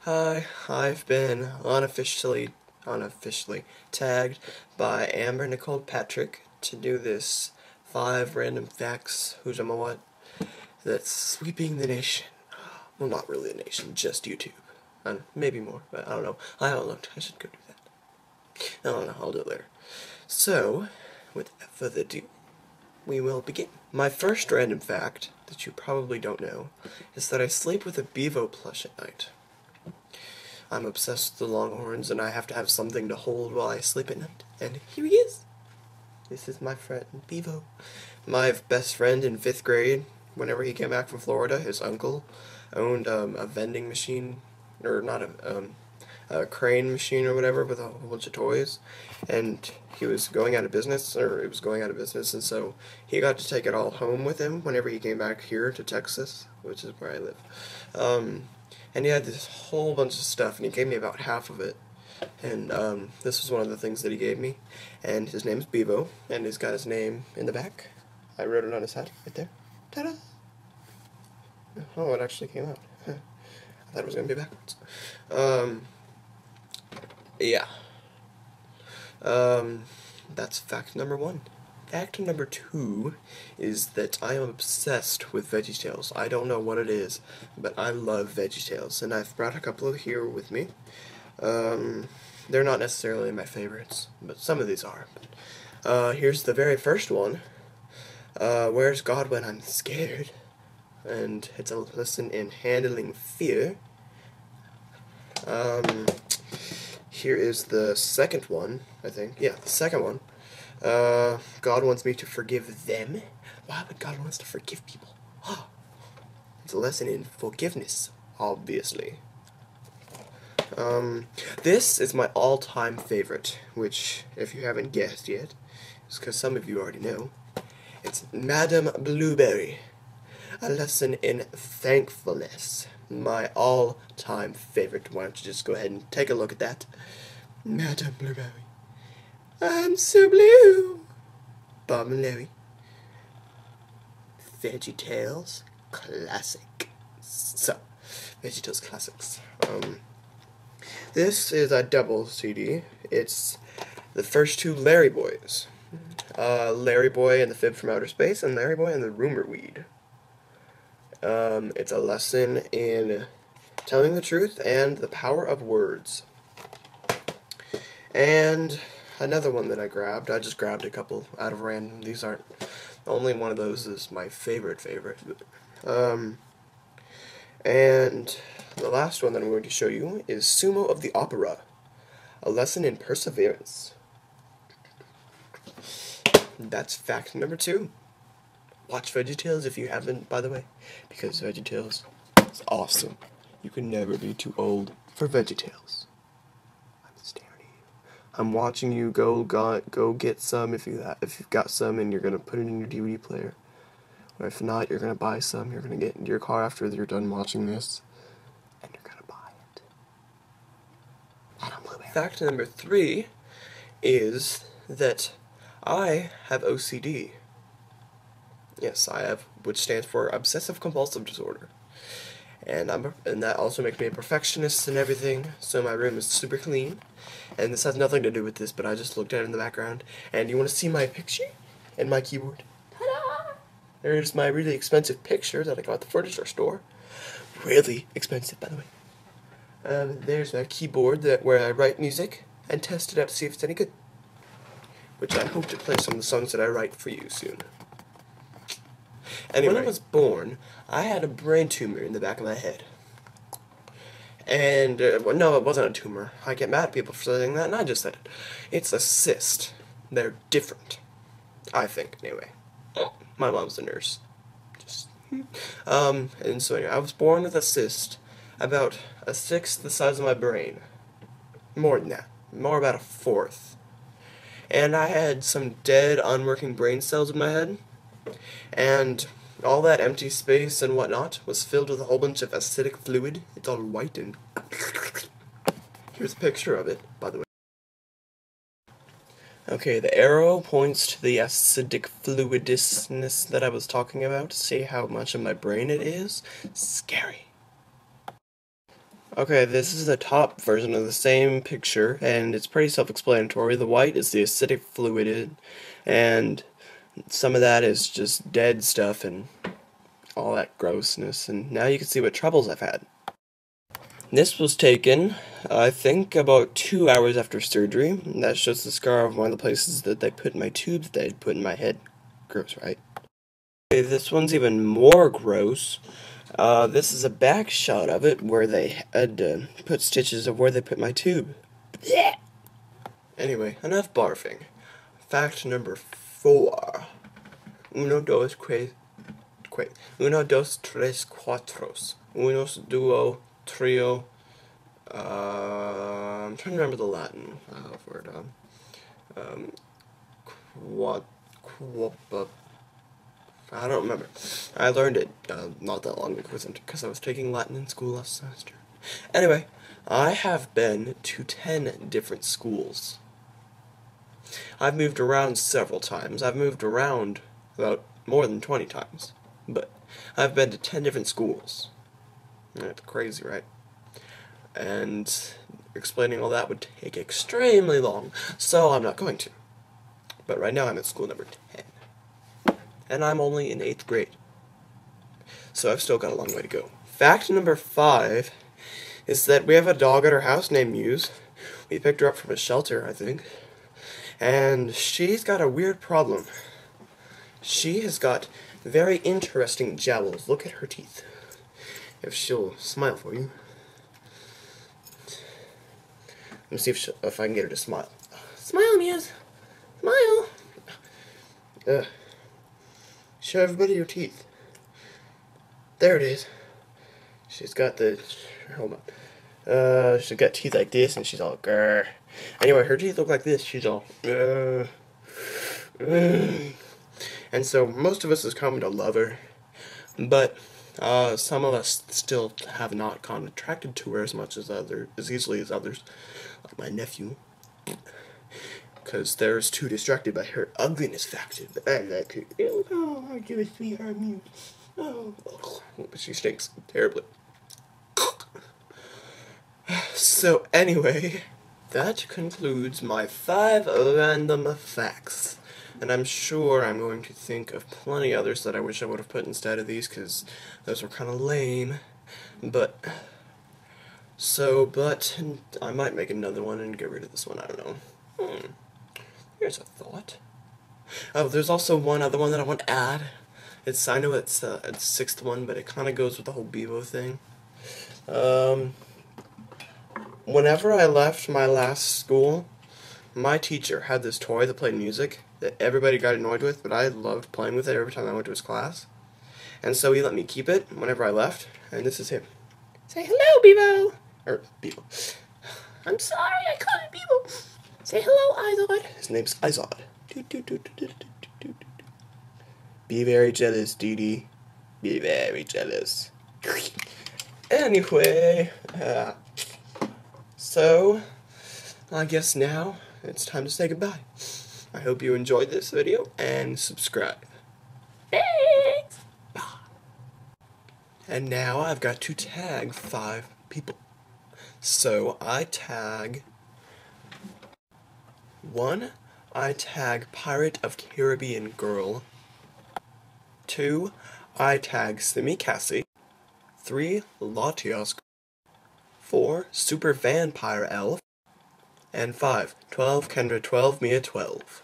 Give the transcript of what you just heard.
Hi, I've been unofficially tagged by AmberNicolePatrick to do this 5 random facts, who's I'm a what, that's sweeping the nation. Well, not really the nation, just YouTube. And maybe more, but I don't know. I haven't looked. I should go do that. I don't know, I'll do it later. So, without further ado, we will begin. My first random fact, that you probably don't know, is that I sleep with a Bevo plush at night. I'm obsessed with the Longhorns, and I have to have something to hold while I sleep at night. And here he is. This is my friend, Bevo. My best friend in 5th grade, whenever he came back from Florida, his uncle owned a vending machine, or not a crane machine or whatever, with a whole bunch of toys. And he was going out of business, or it was going out of business, and so he got to take it all home with him whenever he came back here to Texas, which is where I live. And he had this whole bunch of stuff, and he gave me about half of it. And this was one of the things that he gave me. And his name's Bevo, and he's got his name in the back. I wrote it on his hat, right there. Ta-da! Oh, it actually came out. I thought it was going to be backwards. Yeah. That's fact number 1. Fact number 2 is that I am obsessed with VeggieTales. I don't know what it is, but I love VeggieTales, and I've brought a couple of here with me. They're not necessarily my favorites, but some of these are. Here's the very first one. Where's God when I'm scared? And it's a lesson in handling fear. Here is the second one, I think. Yeah, the second one. God wants me to forgive them. Why would God want us to forgive people? It's a lesson in forgiveness, obviously. This is my all-time favorite, which, if you haven't guessed yet, is because some of you already know. It's Madame Blueberry, a lesson in thankfulness. My all-time favorite. Why don't you just go ahead and take a look at that? Madame Blueberry. I'm so blue. Bob and Larry. VeggieTales Classic. So, VeggieTales Classics. This is a double CD. It's the first 2 Larry Boys. Larry Boy and the Fib from Outer Space, and Larry Boy and the Rumor Weed. It's a lesson in telling the truth and the power of words. And another one that I grabbed, I just grabbed a couple out of random. These aren't, only one of those is my favorite. And the last one that I'm going to show you is Sumo of the Opera, a lesson in perseverance. That's fact number 2. Watch VeggieTales if you haven't, by the way, because VeggieTales is awesome. You can never be too old for VeggieTales. I'm staring at you. I'm watching you go get some if you've got some and you're gonna put it in your DVD player. Or if not, you're gonna buy some. You're gonna get into your car after you're done watching this, and you're gonna buy it. Madame Blueberry. Fact number 3 is that I have OCD. Yes, I have, which stands for Obsessive Compulsive Disorder. And that also makes me a perfectionist and everything, so my room is super clean. And this has nothing to do with this, but I just looked at it in the background. And you want to see my picture and my keyboard? Ta-da! There's my really expensive picture that I got at the furniture store. Really expensive, by the way. There's my keyboard where I write music and test it out to see if it's any good. Which I hope to play some of the songs that I write for you soon. Anyway, when I was born, I had a brain tumor in the back of my head. And, well, no, it wasn't a tumor. I get mad at people for saying that, and I just said it. It's a cyst. They're different. I think, anyway. My mom's a nurse. And so anyway, I was born with a cyst about a 1/6 the size of my brain. More than that. More about a 1/4. And I had some dead, unworking brain cells in my head. And all that empty space and whatnot was filled with a whole bunch of acidic fluid. It's all white and... Here's a picture of it, by the way. Okay, the arrow points to the acidic fluidness that I was talking about. See how much of my brain it is? Scary. Okay, this is the top version of the same picture, and it's pretty self-explanatory. The white is the acidic fluid, and some of that is just dead stuff and all that grossness. And now you can see what troubles I've had. This was taken, I think, about 2 hours after surgery. And that shows the scar of one of the places that they put in my tube that they'd put in my head. Gross, right? Okay, this one's even more gross. This is a back shot of it where they had to put stitches of where they put my tube. Blech. Anyway, enough barfing. Fact number 4. Uno, dos, tres, cuatros. Unos, duo, trio. I'm trying to remember the Latin word. I don't remember. I learned it not that long ago because I was taking Latin in school last semester. Anyway, I have been to 10 different schools. I've moved around several times. I've moved around about more than 20 times. But I've been to 10 different schools. That's crazy, right? And explaining all that would take extremely long, so I'm not going to. But right now I'm at school number 10. And I'm only in 8th grade. So I've still got a long way to go. Fact number 5 is that we have a dog at our house named Muse. We picked her up from a shelter, I think. And she's got a weird problem. She has got very interesting jowls. Look at her teeth. If she'll smile for you. Let me see if I can get her to smile. Smile, Muse. Smile. Show everybody your teeth. There it is. She's got the... Hold on. She's got teeth like this, and she's all grr. Anyway, her teeth look like this. She's all grr. And so most of us has come to love her, but some of us still have not gotten attracted to her as easily as others, like my nephew. Because they're too distracted by her ugliness factor. But I like her. Oh, I give a sweetheart Muse. Oh, but she stinks terribly. So anyway, that concludes my 5 random facts. And I'm sure I'm going to think of plenty others that I wish I would have put instead of these, because those were kind of lame. But I might make another one and get rid of this one. I don't know. Here's a thought. Oh, there's also one other one that I want to add. I know it's the 6th one, but it kind of goes with the whole Bebo thing. Whenever I left my last school, my teacher had this toy that played music that everybody got annoyed with, but I loved playing with it every time I went to his class. And so he let me keep it whenever I left, and this is him. Say hello, Bebo! Or, Bebo. I'm sorry, I called it Bebo. Say hello, Izod. His name's Izod. Be very jealous, Dee. Be very jealous. Anyway, so I guess now it's time to say goodbye. I hope you enjoyed this video and subscribe. Thanks! Bye. And now I've got to tag 5 people. So I tag 1. I tag Pirate of Caribbean Girl. 2. I tag Simi Cassie. 3. Latios. 4. Super Vampire Elf. And 5. 12 Kendra 12 Mia 12.